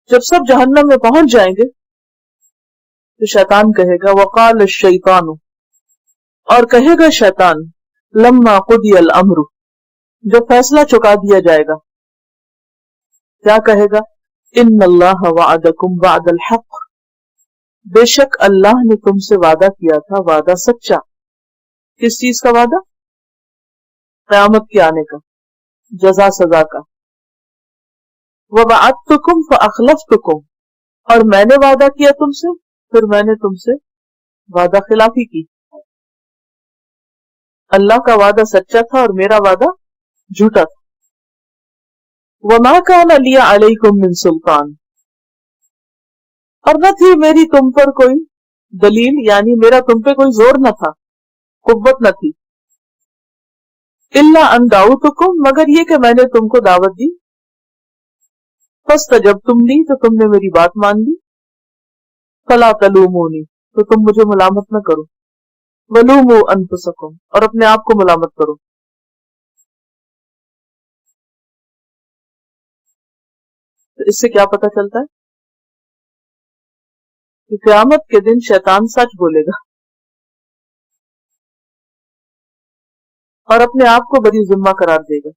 جب سب جہنم میں پہنچ جائیں گے تو شیطان کہے گا وقال الشیطان، اور کہے گا شیطان لما قضی الامر، جب فیصلہ چکا دیا جائے گا، کیا کہے گا؟ ان اللہ وعدکم وعد الحق، بے شک اللہ نے تم سے وعدہ کیا تھا، وعدہ سچا۔ کس چیز کا وعدہ؟ قیامت کے آنے کا، جزا سزا کا۔ وَوَعَدتُّكُمْ فَأَخْلَفْتُكُمْ، اور میں نے وعدہ کیا تم سے، پھر میں نے تم سے وعدہ خلافی کی۔ اللہ کا وعدہ سچا تھا اور میرا وعدہ جھوٹا تھا۔ وَمَا كَانَ لِيَ عَلَيْكُمْ مِنْ سُلْطَانٍ، اور نہ تھی میری تم پر کوئی دلیل، یعنی میرا تم پہ کوئی زور نہ تھا، قوت نہ تھی۔ إِلَّا أَن دَعَوْتُكُمْ، مگر یہ کہ میں نے تم کو دعوت دی۔ فَاسْتَجَبْتُمْ لِي، تو تم نے میری بات مان لی۔ فَلَا تَلُومُونِي، تو تم مجھے ملامت نہ کرو۔ وَلُومُوا أَنفُسَكُمْ، اور اپنے آپ کو ملامت کرو۔ تو اس سے کیا پتہ چلتا ہے کہ قیامت کے دن شیطان سچ بولے گا اور اپنے آپ کو بری ذمہ قرار دے گا،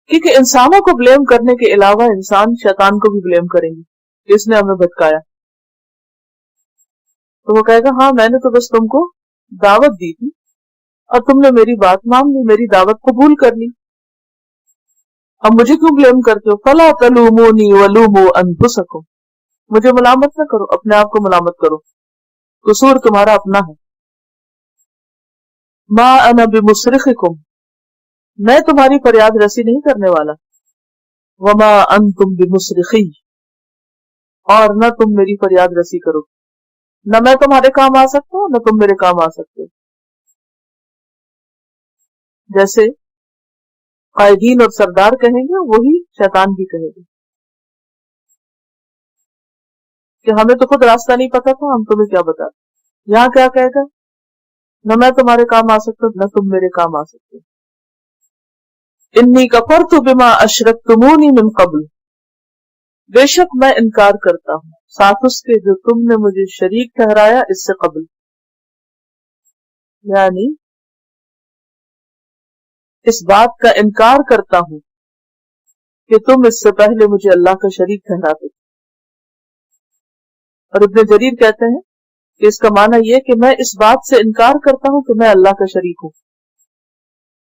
کیونکہ انسانوں کو بلیم کرنے کے علاوہ انسان شیطان کو بھی بلیم کریں گے کہ اس نے ہمیں بھٹکایا۔ تو وہ کہے گا ہاں میں نے تو بس تم کو دعوت دی تھی اور تم نے میری بات مان لی، میری دعوت قبول کر لی، اب مجھے کیوں بلیم کرتے ہو؟ فَلَا تَلُومُونِي وَلُومُوا أَنفُسَكُمْ، مجھے ملامت نہ کرو، اپنے آپ کو ملامت کرو، قصور تمہارا اپنا ہے۔ مَا أَنَا بِمُصْرِخِكُمْ، میں تمہاری فریاد رسی نہیں کرنے والا۔ وَمَا أَنْتُمْ بِمُصْرِخِيَّ، اور نہ تم میری فریاد رسی کرو، نہ میں تمہارے کام آ سکتا ہوں نہ تم میرے کام آ سکتے ہو۔ جیسے قائدین اور سردار کہیں گے وہی شیطان بھی کہے گا کہ ہمیں تو خود راستہ نہیں پتا تھا، ہم تمہیں کیا بتا۔ یہاں کیا کہے گا؟ نہ میں تمہارے کام آ سکتا ہوں نہ تم میرے کام آ سکتے۔ انی کفرت بما اشرکتمونی من قبل، بے شک میں انکار کرتا ہوں ساتھ اس کے جو تم نے مجھے شریک ٹھہرایا اس سے قبل، یعنی اس بات کا انکار کرتا ہوں کہ تم اس سے پہلے مجھے اللہ کا شریک ٹھہراتے تھے۔ اور ابن جریر کہتے ہیں کہ اس کا معنی یہ کہ میں اس بات سے انکار کرتا ہوں کہ میں اللہ کا شریک ہوں،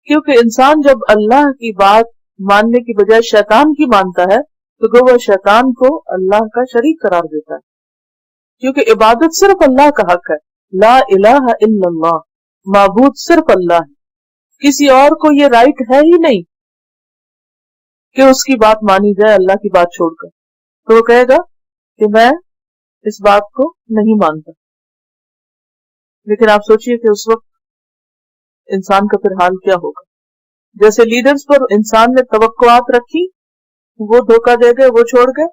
کیونکہ انسان جب اللہ کی بات ماننے کی بجائے شیطان کی مانتا ہے تو وہ شیطان کو اللہ کا شریک قرار دیتا ہے، کیونکہ عبادت صرف اللہ کا حق ہے۔ لا الہ الا اللہ، معبود صرف اللہ ہے، کسی اور کو یہ رائٹ ہے ہی نہیں کہ اس کی بات مانی جائے اللہ کی بات چھوڑ کر۔ تو وہ کہے گا کہ میں اس بات کو نہیں مانتا۔ لیکن آپ سوچئے کہ اس وقت انسان کا پھر حال کیا ہوگا؟ جیسے لیڈرز پر انسان نے توقعات رکھی، وہ دھوکہ دے گئے، وہ چھوڑ گئے،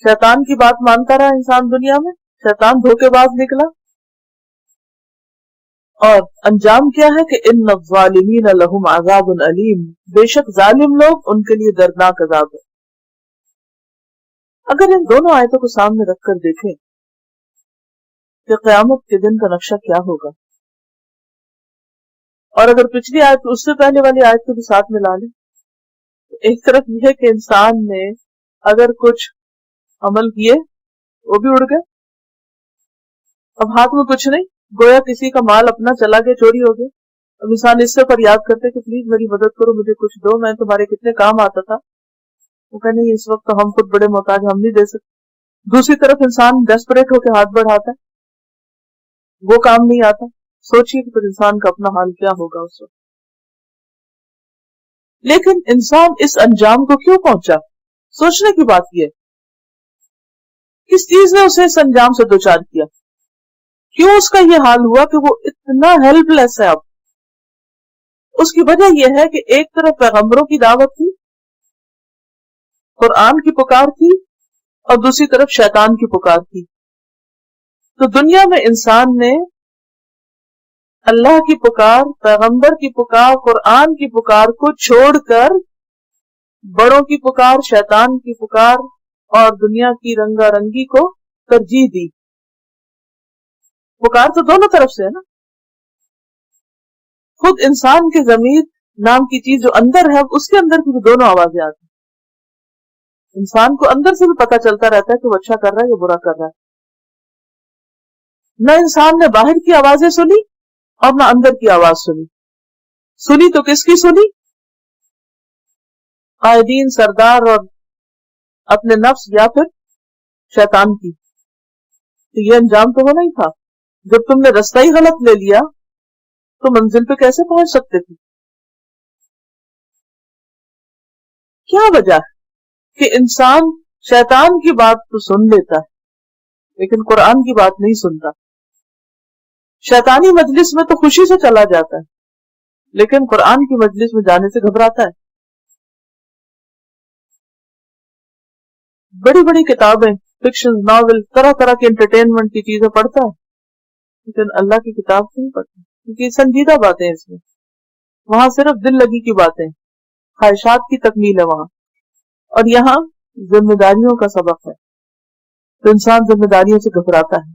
شیطان کی بات مانتا رہا انسان دنیا میں، شیطان دھوکے باز نکلا، اور انجام کیا ہے کہ ان الظالمین لہم عذاب علیم، بے شک ظالم لوگ ان کے لیے دردناک عذاب ہے۔ اگر ان دونوں آیتوں کو سامنے رکھ کر دیکھیں کہ قیامت کے دن کا نقشہ کیا ہوگا، اور اگر پچھلی آیت اس سے پہلے والی آیت کو بھی ساتھ ملا لیں، تو ایک طرف یہ ہے کہ انسان نے اگر کچھ عمل کیے وہ بھی اڑ گئے، اب ہاتھ میں کچھ نہیں، گویا کسی کا مال اپنا چلا گیا، چوری ہو گیا۔ اب انسان اس سے فریاد کرتے کہ پلیز میری مدد کرو، مجھے کچھ دو، میں تمہارے کتنے کام آتا تھا۔ وہ کہ نہیں، اس وقت تو ہم خود بڑے محتاج، ہم نہیں دے سکتے۔ دوسری طرف انسان ڈیسپریٹ ہو کے ہاتھ بڑھاتا ہے، وہ کام نہیں آتا۔ سوچیے کہ پھر انسان کا اپنا حال کیا ہوگا اس وقت۔ لیکن انسان اس انجام کو کیوں پہنچا؟ سوچنے کی بات یہ، کس چیز نے اسے اس انجام سے دوچار کیا؟ کیوں اس کا یہ حال ہوا کہ وہ اتنا ہیلپ لیس ہے؟ اب اس کی وجہ یہ ہے کہ ایک طرف پیغمبروں کی دعوت تھی، قرآن کی پکار تھی، اور دوسری طرف شیطان کی پکار تھی۔ تو دنیا میں انسان نے اللہ کی پکار، پیغمبر کی پکار، قرآن کی پکار کو چھوڑ کر بڑوں کی پکار، شیطان کی پکار اور دنیا کی رنگا رنگی کو ترجیح دی. پکار تو دونوں طرف سے ہے نا. خود انسان کے ضمیر نام کی چیز جو اندر ہے اس کے اندر بھی دونوں آوازیں آتی ہیں. انسان کو اندر سے بھی پتہ چلتا رہتا ہے کہ وہ اچھا کر رہا ہے یا برا کر رہا ہے. نہ انسان نے باہر کی آوازیں سنی اور نہ اندر کی آواز سنی. سنی تو کس کی سنی؟ قائدین، سردار اور اپنے نفس یا پھر شیطان کی. تو یہ انجام تو ہونا ہی تھا. جب تم نے رستہ ہی غلط لے لیا تو منزل پہ کیسے پہنچ سکتے تھے؟ کیا وجہ ہے کہ انسان شیطان کی بات تو سن لیتا ہے لیکن قرآن کی بات نہیں سنتا. شیطانی مجلس میں تو خوشی سے چلا جاتا ہے لیکن قرآن کی مجلس میں جانے سے گھبراتا ہے. بڑی بڑی کتابیں، فکشن، ناول، طرح طرح کی انٹرٹینمنٹ کی چیزیں پڑھتا ہے لیکن اللہ کی کتاب نہیں پڑھتا کیونکہ سنجیدہ باتیں اس میں. وہاں صرف دل لگی کی باتیں، خواہشات کی تکمیل ہے وہاں. اور یہاں ذمہ داریوں کا سبق ہے تو انسان ذمہ داریوں سے گھبراتا ہے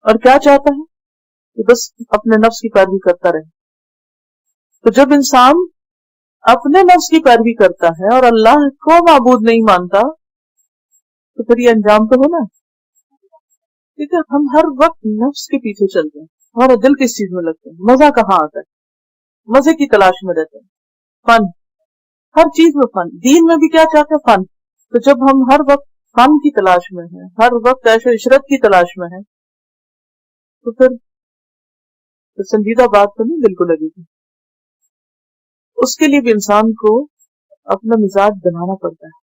اور کیا چاہتا ہے کہ بس اپنے نفس کی پیروی کرتا رہے. تو جب انسان اپنے نفس کی پیروی کرتا ہے اور اللہ کو معبود نہیں مانتا تو پھر یہ انجام تو ہونا ہے. ٹھیک ہے، ہم ہر وقت نفس کے پیچھے چلتے ہیں. ہمارا دل کس چیز میں لگتا ہے؟ مزہ کہاں آتا ہے؟ مزے کی تلاش میں رہتے ہیں. فن، ہر چیز میں فن. دین میں بھی کیا چاہتے ہیں؟ فن. تو جب ہم ہر وقت فن کی تلاش میں ہیں، ہر وقت عیش و عشرت کی تلاش میں ہیں تو پھر سنجیدہ بات تو نہیں دل کو لگے گی. اس کے لیے بھی انسان کو اپنا مزاج بنانا پڑتا ہے.